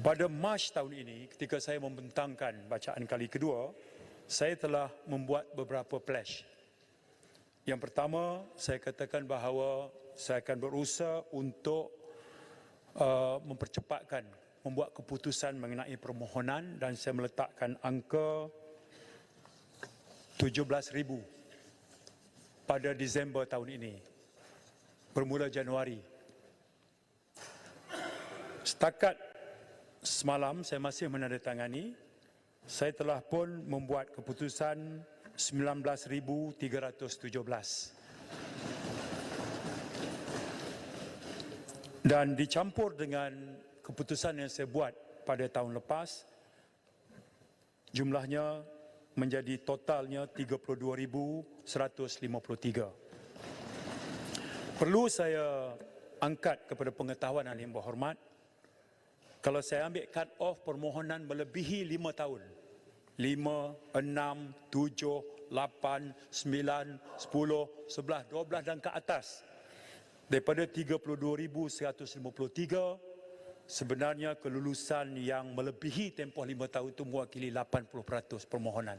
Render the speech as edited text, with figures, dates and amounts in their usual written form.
Pada Mac tahun ini, ketika saya membentangkan bacaan kali kedua, saya telah membuat beberapa pledge. Yang pertama, saya katakan bahawa saya akan berusaha untuk membuat keputusan mengenai permohonan, dan saya meletakkan angka 17,000 pada Disember tahun ini, bermula Januari. Setakat semalam saya masih menandatangani, saya telah pun membuat keputusan 19,317. Dan dicampur dengan keputusan yang saya buat pada tahun lepas, jumlahnya menjadi totalnya 32,153. Perlu saya angkat kepada pengetahuan ahli yang berhormat, kalau saya ambil cut off permohonan melebihi 5 tahun, 5, 6, 7, 8, 9, 10, 11, 12 dan ke atas, daripada 32,153, sebenarnya kelulusan yang melebihi tempoh 5 tahun itu mewakili 80% permohonan.